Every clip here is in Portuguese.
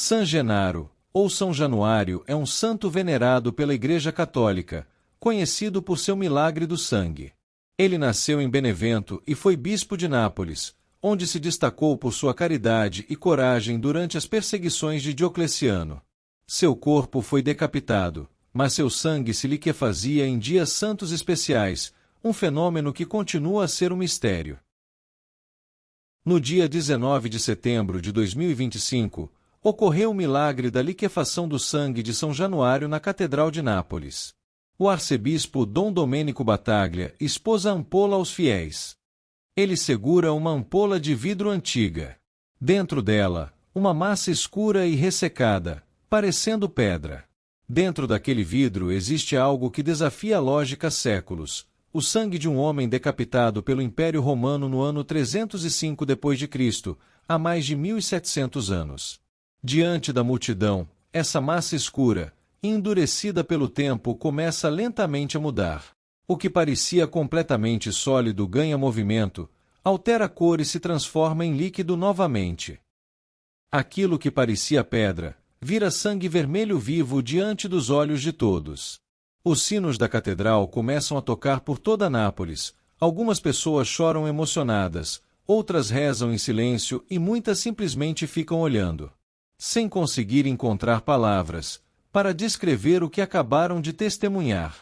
San Genaro, ou São Januário, é um santo venerado pela Igreja Católica, conhecido por seu milagre do sangue. Ele nasceu em Benevento e foi bispo de Nápoles, onde se destacou por sua caridade e coragem durante as perseguições de Diocleciano. Seu corpo foi decapitado, mas seu sangue se liquefazia em dias santos especiais, um fenômeno que continua a ser um mistério. No dia 19 de setembro de 2025, ocorreu o milagre da liquefação do sangue de São Januário na Catedral de Nápoles. O arcebispo Dom Domênico Battaglia expôs a ampola aos fiéis. Ele segura uma ampola de vidro antiga. Dentro dela, uma massa escura e ressecada, parecendo pedra. Dentro daquele vidro existe algo que desafia a lógica há séculos: o sangue de um homem decapitado pelo Império Romano no ano 305 d.C., há mais de 1700 anos. Diante da multidão, essa massa escura, endurecida pelo tempo, começa lentamente a mudar. O que parecia completamente sólido ganha movimento, altera cor e se transforma em líquido novamente. Aquilo que parecia pedra, vira sangue vermelho vivo diante dos olhos de todos. Os sinos da catedral começam a tocar por toda Nápoles. Algumas pessoas choram emocionadas, outras rezam em silêncio e muitas simplesmente ficam olhando, sem conseguir encontrar palavras, para descrever o que acabaram de testemunhar.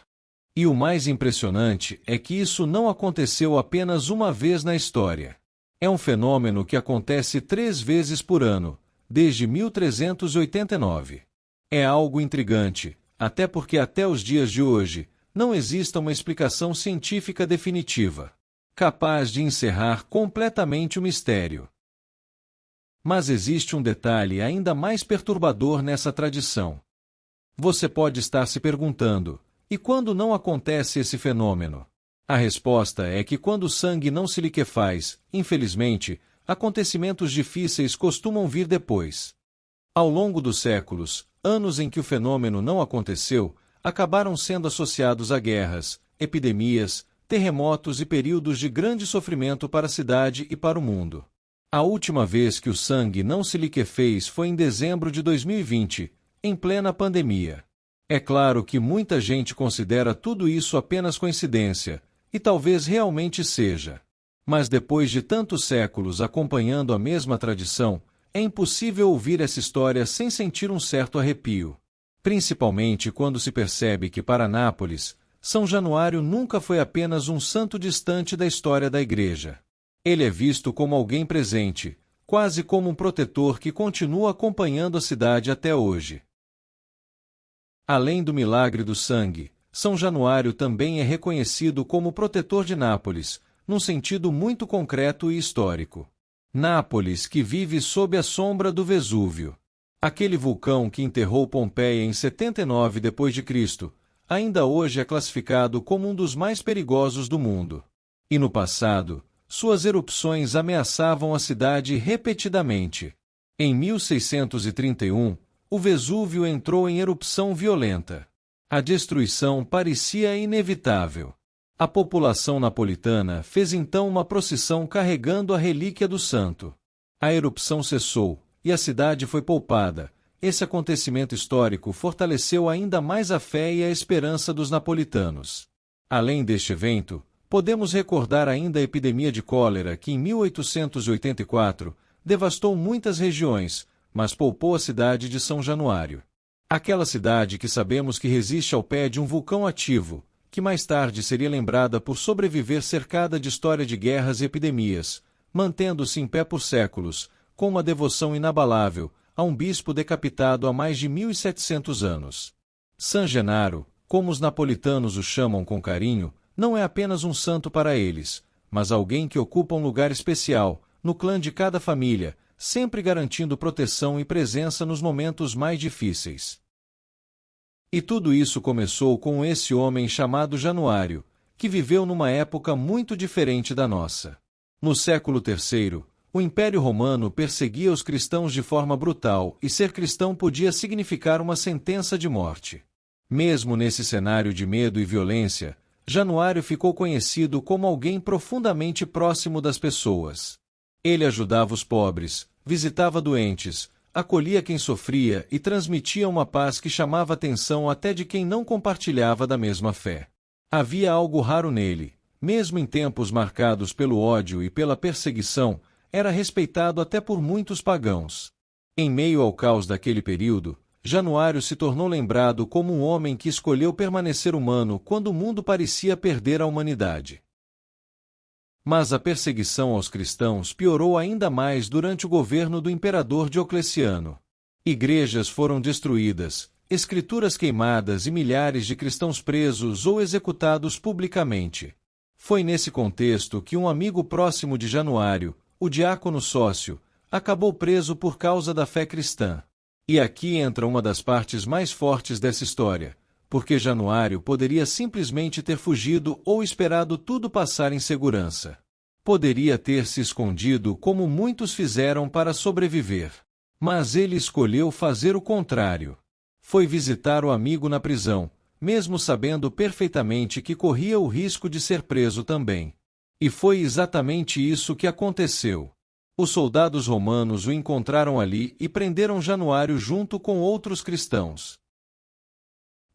E o mais impressionante é que isso não aconteceu apenas uma vez na história. É um fenômeno que acontece 3 vezes por ano, desde 1389. É algo intrigante, até porque até os dias de hoje, não existe uma explicação científica definitiva, capaz de encerrar completamente o mistério. Mas existe um detalhe ainda mais perturbador nessa tradição. Você pode estar se perguntando: e quando não acontece esse fenômeno? A resposta é que quando o sangue não se liquefaz, infelizmente, acontecimentos difíceis costumam vir depois. Ao longo dos séculos, anos em que o fenômeno não aconteceu, acabaram sendo associados a guerras, epidemias, terremotos e períodos de grande sofrimento para a cidade e para o mundo. A última vez que o sangue não se liquefez foi em dezembro de 2020, em plena pandemia. É claro que muita gente considera tudo isso apenas coincidência, e talvez realmente seja. Mas depois de tantos séculos acompanhando a mesma tradição, é impossível ouvir essa história sem sentir um certo arrepio. Principalmente quando se percebe que para Nápoles, São Januário nunca foi apenas um santo distante da história da Igreja. Ele é visto como alguém presente, quase como um protetor que continua acompanhando a cidade até hoje. Além do milagre do sangue, São Januário também é reconhecido como protetor de Nápoles, num sentido muito concreto e histórico. Nápoles, que vive sob a sombra do Vesúvio, aquele vulcão que enterrou Pompeia em 79 d.C., ainda hoje é classificado como um dos mais perigosos do mundo. E no passado, suas erupções ameaçavam a cidade repetidamente. Em 1631, o Vesúvio entrou em erupção violenta. A destruição parecia inevitável. A população napolitana fez então uma procissão carregando a relíquia do santo. A erupção cessou, e a cidade foi poupada. Esse acontecimento histórico fortaleceu ainda mais a fé e a esperança dos napolitanos. Além deste evento, podemos recordar ainda a epidemia de cólera que em 1884 devastou muitas regiões, mas poupou a cidade de São Januário. Aquela cidade que sabemos que resiste ao pé de um vulcão ativo, que mais tarde seria lembrada por sobreviver cercada de história de guerras e epidemias, mantendo-se em pé por séculos, com uma devoção inabalável, a um bispo decapitado há mais de 1700 anos. San Genaro, como os napolitanos o chamam com carinho, não é apenas um santo para eles, mas alguém que ocupa um lugar especial, no clã de cada família, sempre garantindo proteção e presença nos momentos mais difíceis. E tudo isso começou com esse homem chamado Januário, que viveu numa época muito diferente da nossa. No século III, o Império Romano perseguia os cristãos de forma brutal e ser cristão podia significar uma sentença de morte. Mesmo nesse cenário de medo e violência, Januário ficou conhecido como alguém profundamente próximo das pessoas. Ele ajudava os pobres, visitava doentes, acolhia quem sofria e transmitia uma paz que chamava a atenção até de quem não compartilhava da mesma fé. Havia algo raro nele, mesmo em tempos marcados pelo ódio e pela perseguição, era respeitado até por muitos pagãos. Em meio ao caos daquele período, Januário se tornou lembrado como um homem que escolheu permanecer humano quando o mundo parecia perder a humanidade. Mas a perseguição aos cristãos piorou ainda mais durante o governo do imperador Diocleciano. Igrejas foram destruídas, escrituras queimadas e milhares de cristãos presos ou executados publicamente. Foi nesse contexto que um amigo próximo de Januário, o diácono Sócio, acabou preso por causa da fé cristã. E aqui entra uma das partes mais fortes dessa história, porque Januário poderia simplesmente ter fugido ou esperado tudo passar em segurança. Poderia ter se escondido como muitos fizeram para sobreviver. Mas ele escolheu fazer o contrário. Foi visitar o amigo na prisão, mesmo sabendo perfeitamente que corria o risco de ser preso também. E foi exatamente isso que aconteceu. Os soldados romanos o encontraram ali e prenderam Januário junto com outros cristãos.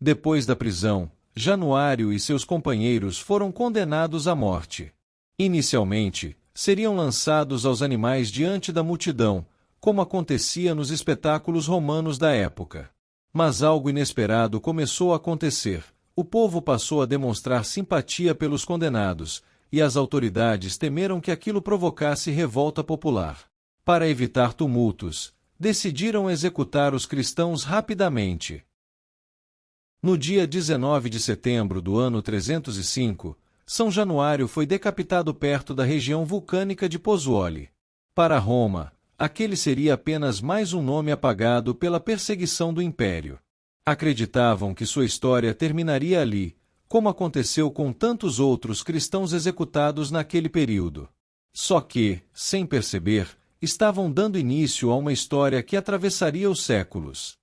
Depois da prisão, Januário e seus companheiros foram condenados à morte. Inicialmente, seriam lançados aos animais diante da multidão, como acontecia nos espetáculos romanos da época. Mas algo inesperado começou a acontecer. O povo passou a demonstrar simpatia pelos condenados, e as autoridades temeram que aquilo provocasse revolta popular. Para evitar tumultos, decidiram executar os cristãos rapidamente. No dia 19 de setembro do ano 305, São Januário foi decapitado perto da região vulcânica de Pozzuoli. Para Roma, aquele seria apenas mais um nome apagado pela perseguição do império. Acreditavam que sua história terminaria ali, como aconteceu com tantos outros cristãos executados naquele período. Só que, sem perceber, estavam dando início a uma história que atravessaria os séculos.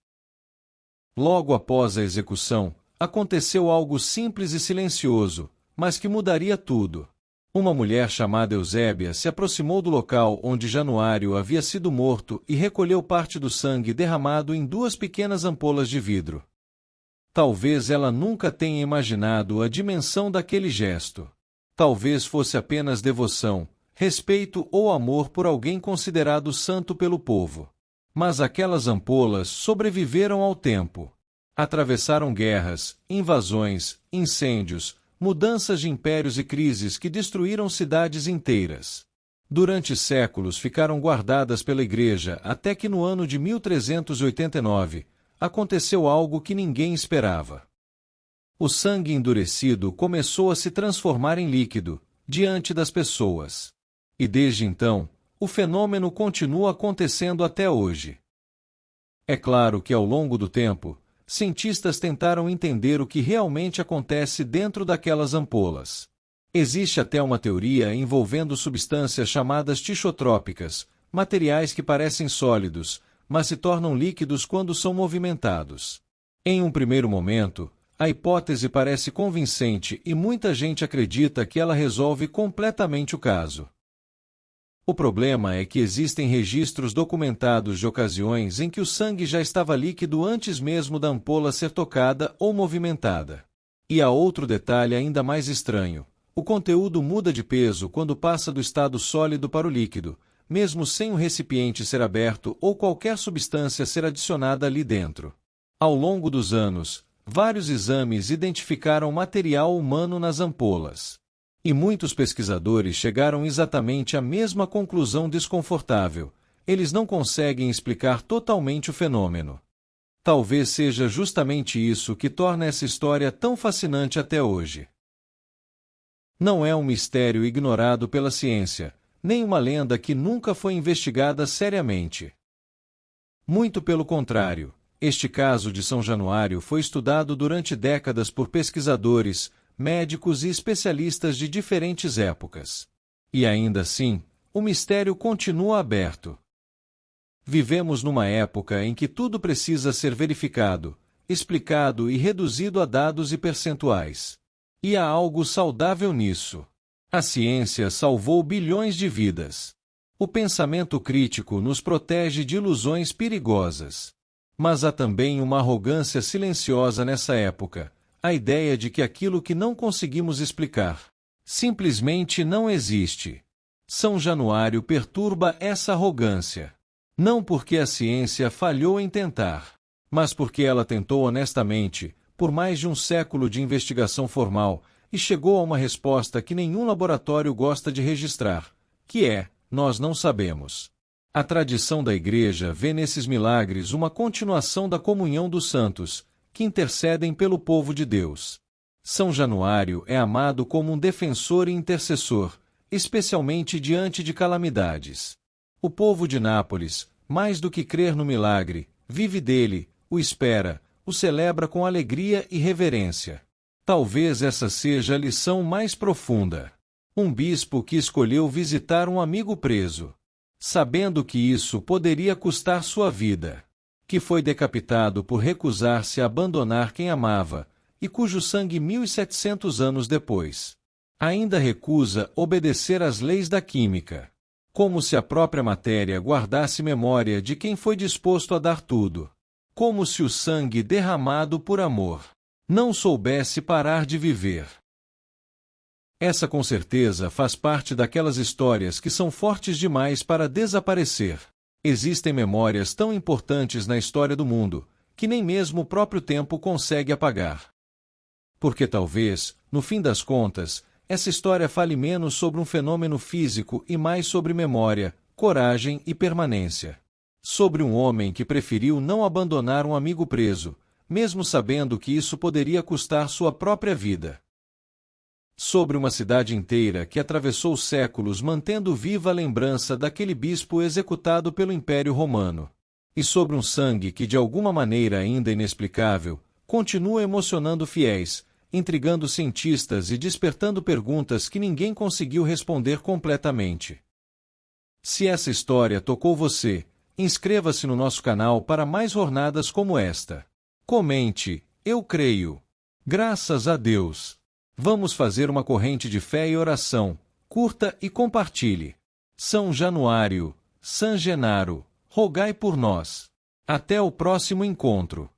Logo após a execução, aconteceu algo simples e silencioso, mas que mudaria tudo. Uma mulher chamada Eusébia se aproximou do local onde Januário havia sido morto e recolheu parte do sangue derramado em 2 pequenas ampolas de vidro. Talvez ela nunca tenha imaginado a dimensão daquele gesto. Talvez fosse apenas devoção, respeito ou amor por alguém considerado santo pelo povo. Mas aquelas ampolas sobreviveram ao tempo. Atravessaram guerras, invasões, incêndios, mudanças de impérios e crises que destruíram cidades inteiras. Durante séculos ficaram guardadas pela Igreja até que no ano de 1389, aconteceu algo que ninguém esperava. O sangue endurecido começou a se transformar em líquido, diante das pessoas. E desde então, o fenômeno continua acontecendo até hoje. É claro que ao longo do tempo, cientistas tentaram entender o que realmente acontece dentro daquelas ampolas. Existe até uma teoria envolvendo substâncias chamadas tixotrópicas, materiais que parecem sólidos, mas se tornam líquidos quando são movimentados. Em um primeiro momento, a hipótese parece convincente e muita gente acredita que ela resolve completamente o caso. O problema é que existem registros documentados de ocasiões em que o sangue já estava líquido antes mesmo da ampola ser tocada ou movimentada. E há outro detalhe ainda mais estranho: o conteúdo muda de peso quando passa do estado sólido para o líquido, mesmo sem o recipiente ser aberto ou qualquer substância ser adicionada ali dentro. Ao longo dos anos, vários exames identificaram material humano nas ampolas. E muitos pesquisadores chegaram exatamente à mesma conclusão desconfortável: eles não conseguem explicar totalmente o fenômeno. Talvez seja justamente isso que torna essa história tão fascinante até hoje. Não é um mistério ignorado pela ciência, nem uma lenda que nunca foi investigada seriamente. Muito pelo contrário, este caso de São Januário foi estudado durante décadas por pesquisadores, médicos e especialistas de diferentes épocas. E ainda assim, o mistério continua aberto. Vivemos numa época em que tudo precisa ser verificado, explicado e reduzido a dados e percentuais. E há algo saudável nisso. A ciência salvou bilhões de vidas. O pensamento crítico nos protege de ilusões perigosas. Mas há também uma arrogância silenciosa nessa época, a ideia de que aquilo que não conseguimos explicar simplesmente não existe. São Januário perturba essa arrogância. Não porque a ciência falhou em tentar, mas porque ela tentou honestamente, por mais de um século de investigação formal, e chegou a uma resposta que nenhum laboratório gosta de registrar, que é: nós não sabemos. A tradição da Igreja vê nesses milagres uma continuação da comunhão dos santos, que intercedem pelo povo de Deus. São Januário é amado como um defensor e intercessor, especialmente diante de calamidades. O povo de Nápoles, mais do que crer no milagre, vive dele, o espera, o celebra com alegria e reverência. Talvez essa seja a lição mais profunda. Um bispo que escolheu visitar um amigo preso, sabendo que isso poderia custar sua vida, que foi decapitado por recusar-se a abandonar quem amava, e cujo sangue 1700 anos depois ainda recusa obedecer às leis da química, como se a própria matéria guardasse memória de quem foi disposto a dar tudo, como se o sangue derramado por amor não soubesse parar de viver. Essa com certeza faz parte daquelas histórias que são fortes demais para desaparecer. Existem memórias tão importantes na história do mundo, que nem mesmo o próprio tempo consegue apagar. Porque talvez, no fim das contas, essa história fale menos sobre um fenômeno físico e mais sobre memória, coragem e permanência. Sobre um homem que preferiu não abandonar um amigo preso, mesmo sabendo que isso poderia custar sua própria vida. Sobre uma cidade inteira que atravessou séculos mantendo viva a lembrança daquele bispo executado pelo Império Romano. E sobre um sangue que, de alguma maneira ainda inexplicável, continua emocionando fiéis, intrigando cientistas e despertando perguntas que ninguém conseguiu responder completamente. Se essa história tocou você, inscreva-se no nosso canal para mais jornadas como esta. Comente: eu creio. Graças a Deus. Vamos fazer uma corrente de fé e oração. Curta e compartilhe. São Januário, San Genaro, rogai por nós. Até o próximo encontro.